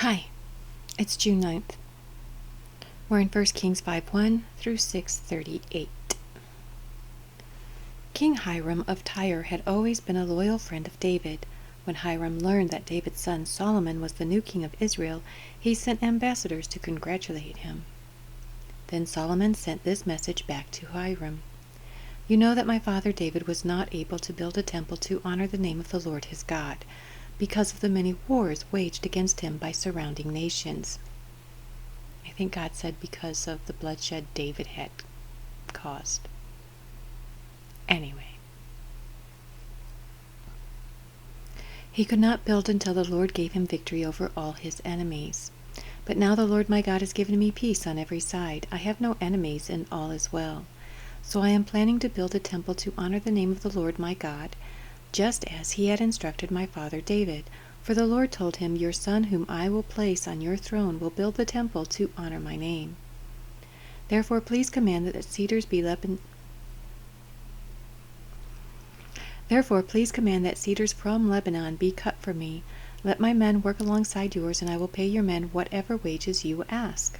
Hi, it's June 9th. We're in 1 Kings 5:1 through 6:38. King Hiram of Tyre had always been a loyal friend of David. When Hiram learned that David's son Solomon was the new king of Israel, he sent ambassadors to congratulate him. Then Solomon sent this message back to Hiram. You know that my father David was not able to build a temple to honor the name of the Lord his God, because of the many wars waged against him by surrounding nations. I think God said because of the bloodshed David had caused. Anyway, he could not build until the Lord gave him victory over all his enemies. But now the Lord my God has given me peace on every side. I have no enemies, and all is well. So I am planning to build a temple to honor the name of the Lord my God, just as he had instructed my father David. For the Lord told him, Your son whom I will place on your throne will build the temple to honor my name. Therefore please command that cedars from Lebanon be cut for me. Let my men work alongside yours, and I will pay your men whatever wages you ask.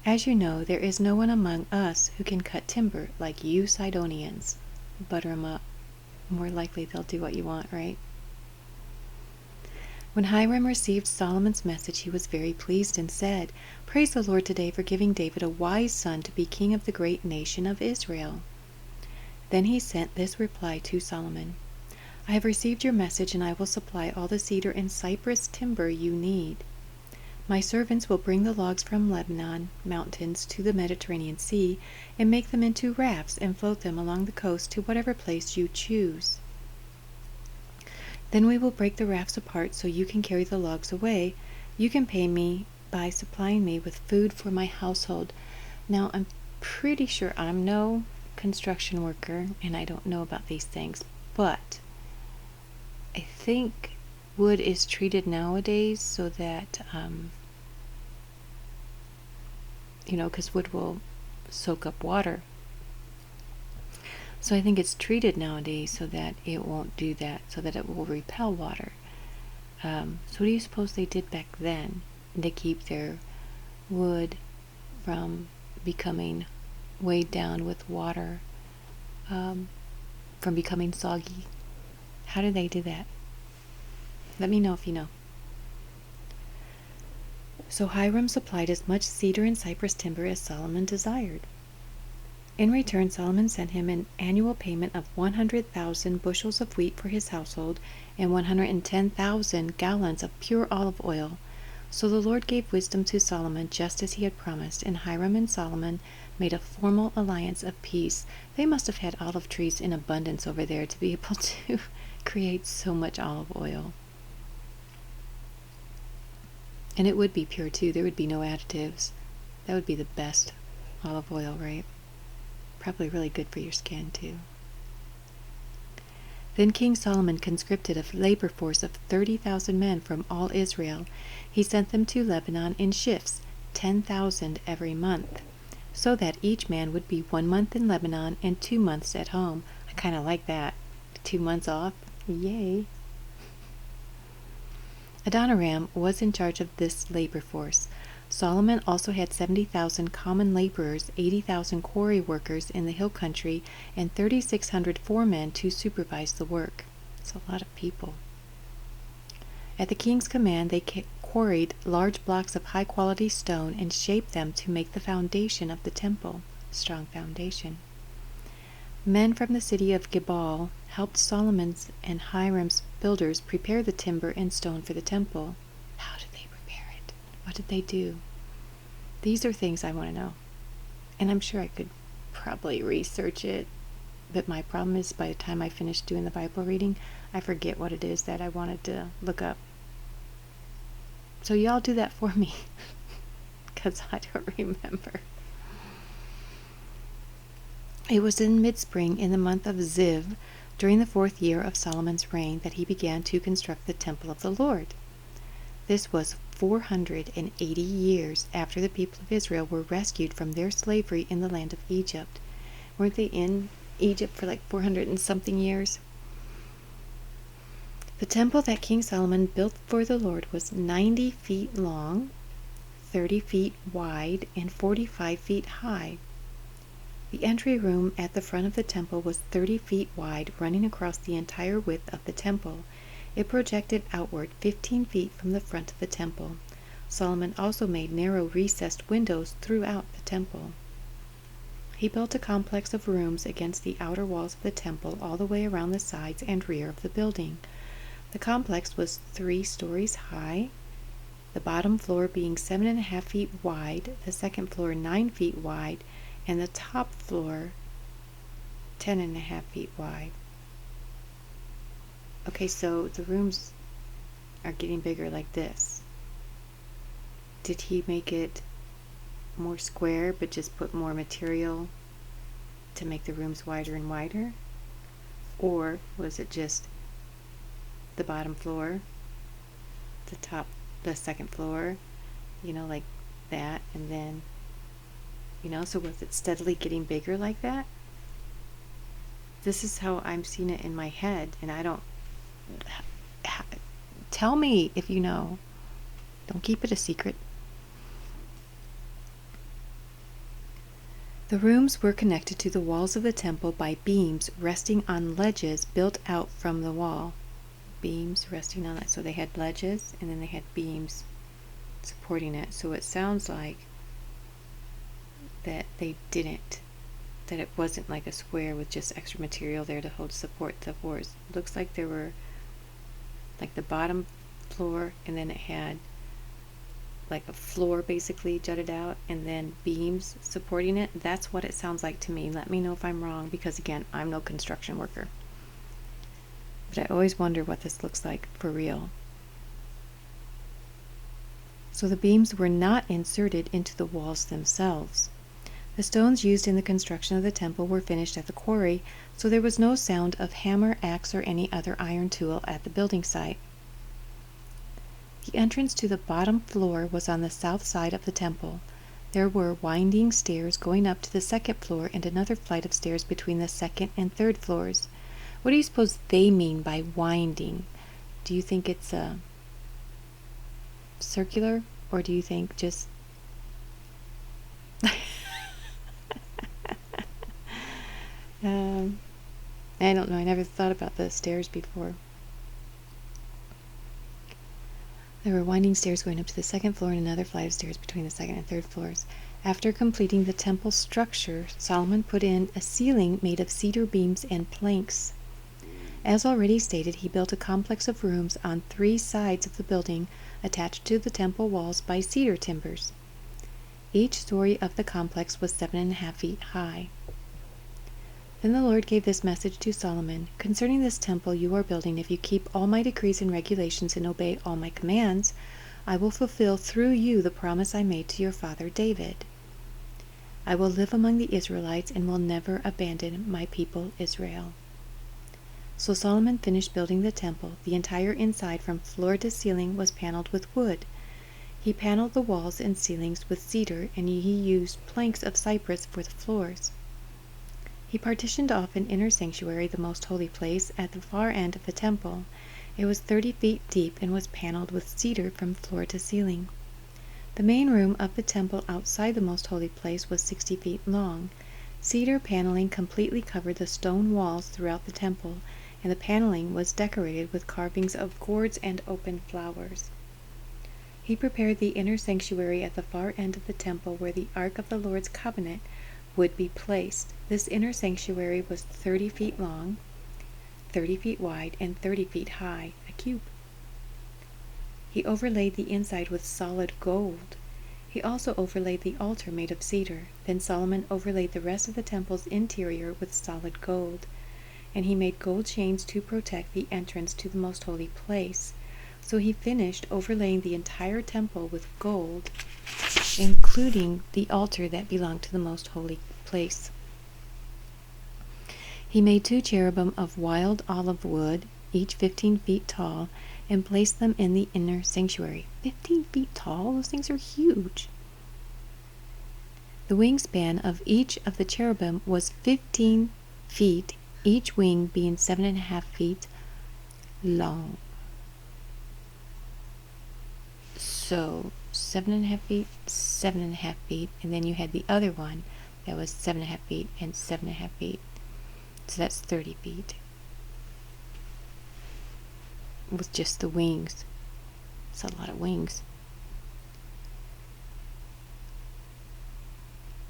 As you know, there is no one among us who can cut timber like you Sidonians. Butter 'em up. More likely they'll do what you want, right? When Hiram received Solomon's message, he was very pleased and said, Praise the Lord today for giving David a wise son to be king of the great nation of Israel. Then he sent this reply to Solomon. I have received your message, and I will supply all the cedar and cypress timber you need. My servants will bring the logs from Lebanon mountains to the Mediterranean Sea and make them into rafts and float them along the coast to whatever place you choose. Then we will break the rafts apart so you can carry the logs away. You can pay me by supplying me with food for my household. Now, I'm pretty sure I'm no construction worker, and I don't know about these things, but I think wood is treated nowadays so that, because wood will soak up water. So I think it's treated nowadays so that it won't do that, so that it will repel water. So what do you suppose they did back then to keep their wood from becoming weighed down with water, from becoming soggy? How did they do that? Let me know if you know. So Hiram supplied as much cedar and cypress timber as Solomon desired. In return, Solomon sent him an annual payment of 100,000 bushels of wheat for his household and 110,000 gallons of pure olive oil. So the Lord gave wisdom to Solomon just as he had promised, and Hiram and Solomon made a formal alliance of peace. They must have had olive trees in abundance over there to be able to create so much olive oil. And it would be pure too. There would be no additives. That would be the best olive oil, right? Probably really good for your skin too. Then King Solomon conscripted a labor force of 30,000 men from all Israel. He sent them to Lebanon in shifts, 10,000 every month, so that each man would be 1 month in Lebanon and 2 months at home. I kind of like that. 2 months off. Yay. Adoniram was in charge of this labor force. Solomon also had 70,000 common laborers, 80,000 quarry workers in the hill country, and 3,600 foremen to supervise the work. It's a lot of people. At the king's command, they quarried large blocks of high-quality stone and shaped them to make the foundation of the temple. Strong foundation. Men from the city of Gebal helped Solomon's and Hiram's builders prepare the timber and stone for the temple. How did they prepare it? What did they do? These are things I want to know. And I'm sure I could probably research it, but my problem is by the time I finish doing the Bible reading, I forget what it is that I wanted to look up. So y'all do that for me, because I don't remember. It was in mid-spring, in the month of Ziv, during the 4th year of Solomon's reign, that he began to construct the temple of the Lord. This was 480 years after the people of Israel were rescued from their slavery in the land of Egypt. Weren't they in Egypt for like 400 and something years? The temple that King Solomon built for the Lord was 90 feet long, 30 feet wide, and 45 feet high. The entry room at the front of the temple was 30 feet wide, running across the entire width of the temple. It projected outward 15 feet from the front of the temple. Solomon also made narrow recessed windows throughout the temple. He built a complex of rooms against the outer walls of the temple all the way around the sides and rear of the building. The complex was 3 stories high, the bottom floor being 7.5 feet wide, the second floor 9 feet wide, and the top floor 10.5 feet wide. Okay, so the rooms are getting bigger like this. Did he make it more square but just put more material to make the rooms wider and wider? Or was it just the bottom floor, the second floor, like that, and then, so was it steadily getting bigger like that? This is how I'm seeing it in my head, and I don't, tell me if you know. Don't keep it a secret. The rooms were connected to the walls of the temple by beams resting on ledges built out from the wall. Beams resting on it. So they had ledges and then they had beams supporting it. So it sounds like that that it wasn't like a square with just extra material there to support the floors. It looks like there were like the bottom floor, and then it had like a floor basically jutted out, and then beams supporting it. That's what it sounds like to me. Let me know if I'm wrong, because again, I'm no construction worker. But I always wonder what this looks like for real. So the beams were not inserted into the walls themselves. The stones used in the construction of the temple were finished at the quarry, so there was no sound of hammer, axe, or any other iron tool at the building site. The entrance to the bottom floor was on the south side of the temple. There were winding stairs going up to the second floor and another flight of stairs between the second and third floors. What do you suppose they mean by winding? Do you think it's circular, or do you think just I don't know. I never thought about the stairs before. There were winding stairs going up to the second floor and another flight of stairs between the second and third floors. After completing the temple structure, Solomon put in a ceiling made of cedar beams and planks. As already stated, he built a complex of rooms on 3 sides of the building attached to the temple walls by cedar timbers. Each story of the complex was 7.5 feet high. Then the Lord gave this message to Solomon: "Concerning this temple you are building, if you keep all my decrees and regulations and obey all my commands, I will fulfill through you the promise I made to your father David. I will live among the Israelites and will never abandon my people Israel." So Solomon finished building the temple. The entire inside from floor to ceiling was paneled with wood. He paneled the walls and ceilings with cedar, and he used planks of cypress for the floors. He partitioned off an inner sanctuary, the most holy place, at the far end of the temple. It was 30 feet deep and was paneled with cedar from floor to ceiling. The main room of the temple outside the most holy place was 60 feet long. Cedar paneling completely covered the stone walls throughout the temple, and the paneling was decorated with carvings of gourds and open flowers. He prepared the inner sanctuary at the far end of the temple where the Ark of the Lord's Covenant would be placed. This inner sanctuary was 30 feet long, 30 feet wide, and 30 feet high, a cube. He overlaid the inside with solid gold. He also overlaid the altar made of cedar. Then Solomon overlaid the rest of the temple's interior with solid gold, and he made gold chains to protect the entrance to the most holy place. So he finished overlaying the entire temple with gold, including the altar that belonged to the most holy place. He made 2 cherubim of wild olive wood, each 15 feet tall, and placed them in the inner sanctuary. 15 feet tall? Those things are huge. The wingspan of each of the cherubim was 15 feet, each wing being 7.5 feet long. So 7.5 feet, 7.5 feet, and then you had the other one that was 7.5 feet and 7.5 feet. So that's 30 feet with just the wings. It's a lot of wings.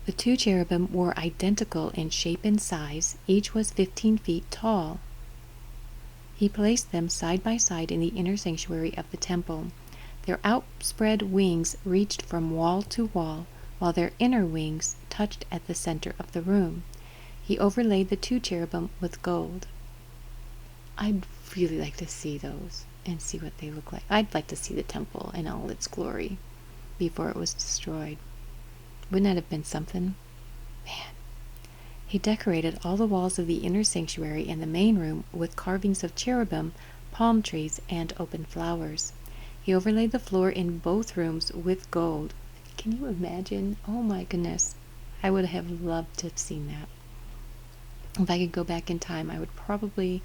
The two cherubim were identical in shape and size. Each was 15 feet tall. He placed them side by side in the inner sanctuary of the temple. Their outspread wings reached from wall to wall, while their inner wings touched at the center of the room. He overlaid the two cherubim with gold. I'd really like to see those and see what they look like. I'd like to see the temple in all its glory before it was destroyed. Wouldn't that have been something? Man. He decorated all the walls of the inner sanctuary and the main room with carvings of cherubim, palm trees, and open flowers. He overlaid the floor in both rooms with gold. Can you imagine? Oh my goodness. I would have loved to have seen that. If I could go back in time, I would probably,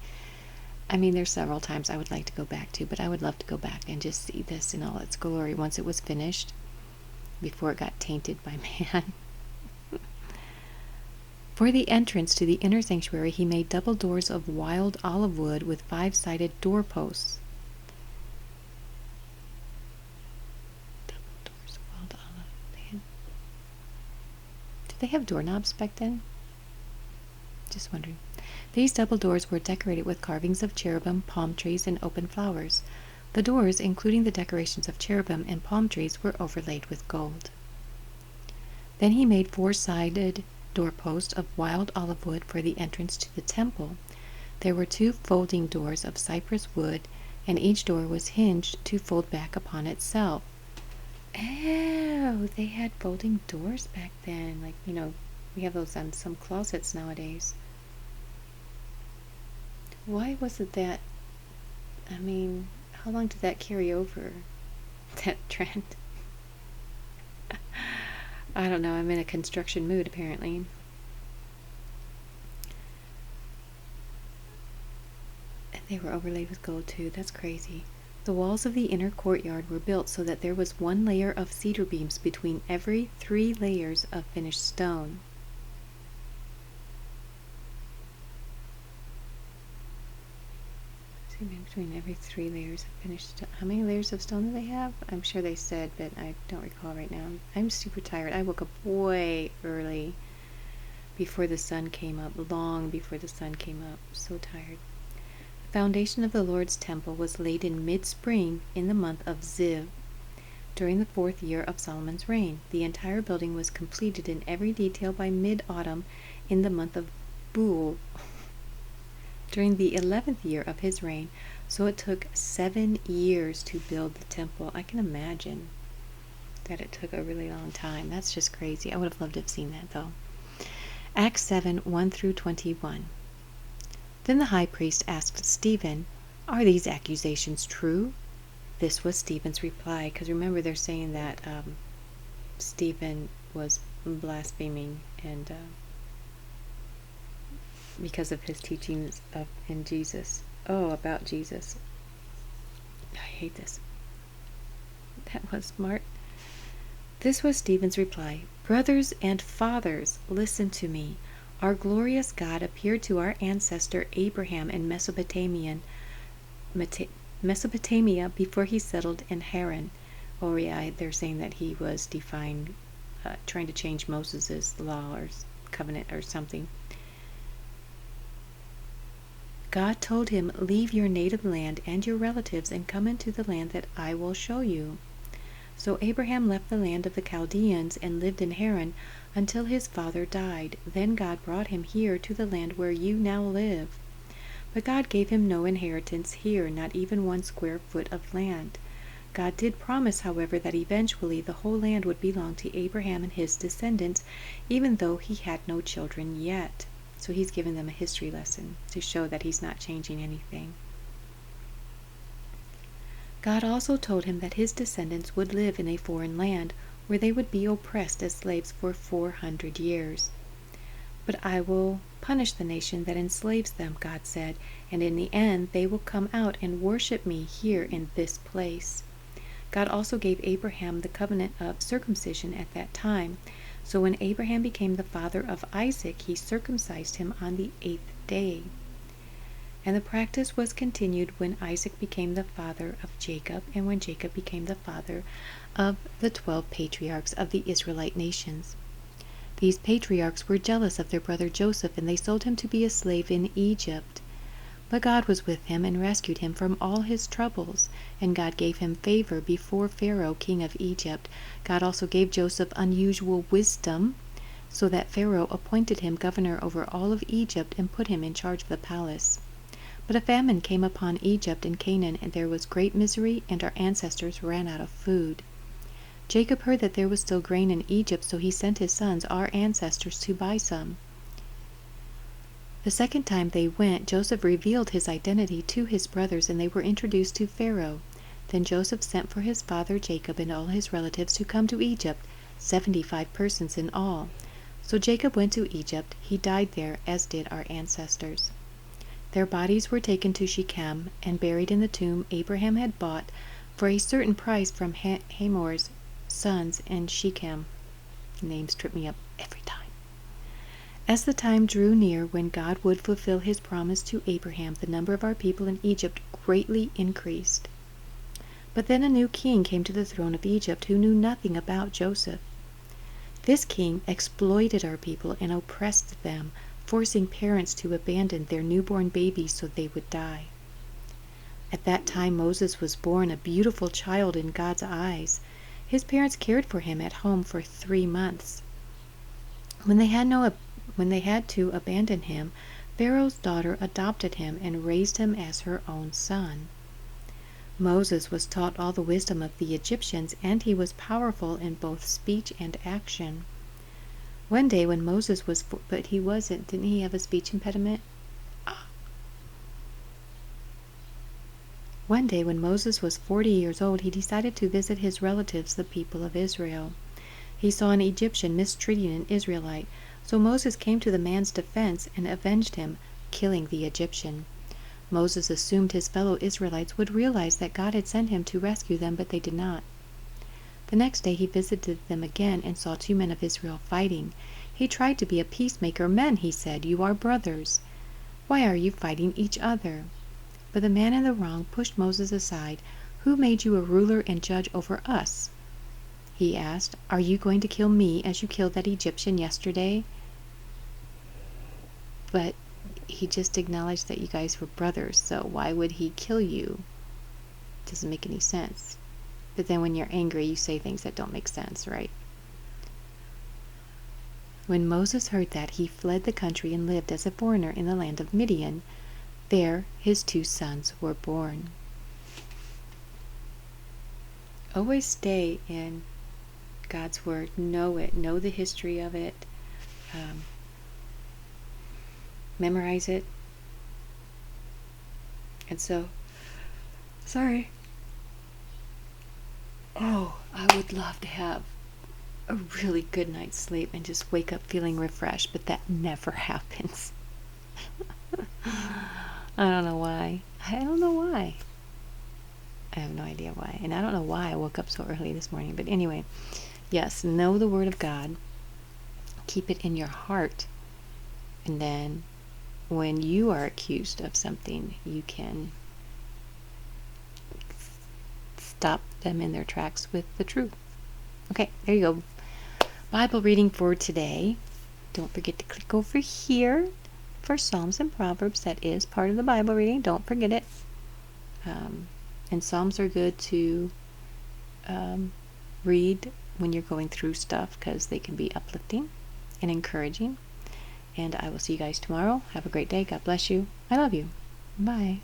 there's several times I would like to go back to, but I would love to go back and just see this in all its glory once it was finished, before it got tainted by man. For the entrance to the inner sanctuary, he made double doors of wild olive wood with 5-sided doorposts. Double doors of wild olive. Did they have doorknobs back then? Just wondering. These double doors were decorated with carvings of cherubim, palm trees, and open flowers. The doors, including the decorations of cherubim and palm trees, were overlaid with gold. Then he made 4-sided doorposts of wild olive wood for the entrance to the temple. There were 2 folding doors of cypress wood, and each door was hinged to fold back upon itself. Oh, they had folding doors back then. Like, we have those on some closets nowadays. Why was it that, how long did that carry over, that trend? I don't know, I'm in a construction mood apparently. And they were overlaid with gold too, that's crazy. The walls of the inner courtyard were built so that there was 1 layer of cedar beams between every 3 layers of finished stone. Between every 3 layers of finished stone. How many layers of stone do they have? I'm sure they said, but I don't recall right now. I'm super tired. I woke up way early before the sun came up, long before the sun came up. So tired. The foundation of the Lord's temple was laid in mid-spring in the month of Ziv, during the 4th year of Solomon's reign. The entire building was completed in every detail by mid-autumn in the month of Bul, during the 11th year of his reign, so it took 7 years to build the temple. I can imagine that it took a really long time. That's just crazy. I would have loved to have seen that, though. Acts 7, 1-21. Then the high priest asked Stephen, "Are these accusations true?" This was Stephen's reply, because remember they're saying that Stephen was blaspheming and because of his teachings in Jesus. Oh, about Jesus. I hate this. That was smart. This was Stephen's reply. "Brothers and fathers, listen to me. Our glorious God appeared to our ancestor Abraham in Mesopotamia before he settled in Haran." Oh yeah, they're saying that he was trying to change Moses' law or covenant or something. God told him, "Leave your native land and your relatives and come into the land that I will show you." So Abraham left the land of the Chaldeans and lived in Haran until his father died. Then God brought him here to the land where you now live. But God gave him no inheritance here, not even 1 square foot of land. God did promise, however, that eventually the whole land would belong to Abraham and his descendants, even though he had no children yet. So he's given them a history lesson to show that he's not changing anything. God also told him that his descendants would live in a foreign land where they would be oppressed as slaves for 400 years. "But I will punish the nation that enslaves them," God said, "and in the end they will come out and worship me here in this place." God also gave Abraham the covenant of circumcision at that time. So when Abraham became the father of Isaac, he circumcised him on the 8th day. And the practice was continued when Isaac became the father of Jacob, and when Jacob became the father of the 12 patriarchs of the Israelite nations. These patriarchs were jealous of their brother Joseph, and they sold him to be a slave in Egypt. But God was with him and rescued him from all his troubles, and God gave him favor before Pharaoh, king of Egypt. God also gave Joseph unusual wisdom, so that Pharaoh appointed him governor over all of Egypt and put him in charge of the palace. But a famine came upon Egypt and Canaan, and there was great misery, and our ancestors ran out of food. Jacob heard that there was still grain in Egypt, so he sent his sons, our ancestors, to buy some. The second time they went, Joseph revealed his identity to his brothers, and they were introduced to Pharaoh. Then Joseph sent for his father Jacob and all his relatives to come to Egypt, 75 persons in all. So Jacob went to Egypt. He died there, as did our ancestors. Their bodies were taken to Shechem and buried in the tomb Abraham had bought for a certain price from Hamor's sons in Shechem. Names trip me up every time. As the time drew near when God would fulfill his promise to Abraham, the number of our people in Egypt greatly increased. But then a new king came to the throne of Egypt who knew nothing about Joseph. This king exploited our people and oppressed them, forcing parents to abandon their newborn babies so they would die. At that time Moses was born, a beautiful child in God's eyes. His parents cared for him at home for 3 months. When they had to abandon him, Pharaoh's daughter adopted him and raised him as her own son. Moses was taught all the wisdom of the Egyptians, and he was powerful in both speech and action. One day when Moses was, but he wasn't, didn't he have a speech impediment? One day when Moses was 40 years old, he decided to visit his relatives, the people of Israel. He saw an Egyptian mistreating an Israelite, so Moses came to the man's defense and avenged him, killing the Egyptian. Moses assumed his fellow Israelites would realize that God had sent him to rescue them, but they did not. The next day he visited them again and saw 2 men of Israel fighting. He tried to be a peacemaker. "Men," he said, "you are brothers. Why are you fighting each other?" But the man in the wrong pushed Moses aside. "Who made you a ruler and judge over us?" he asked. "Are you going to kill me as you killed that Egyptian yesterday?" But he just acknowledged that you guys were brothers, so why would he kill you? Doesn't make any sense. But then when you're angry, you say things that don't make sense, right? When Moses heard that, he fled the country and lived as a foreigner in the land of Midian. There his 2 sons were born. Always stay in God's Word. Know it. Know the history of it. Memorize it. And so, sorry. Oh, I would love to have a really good night's sleep and just wake up feeling refreshed, but that never happens. I don't know why. I don't know why. I have no idea why. And I don't know why I woke up so early this morning. But anyway, yes, know the Word of God. Keep it in your heart. And then when you are accused of something, you can stop them in their tracks with the truth. Okay, there you go. Bible reading for today. Don't forget to click over here for Psalms and Proverbs. That is part of the Bible reading. Don't forget it. And Psalms are good to read when you're going through stuff because they can be uplifting and encouraging. And I will see you guys tomorrow. Have a great day. God bless you. I love you. Bye.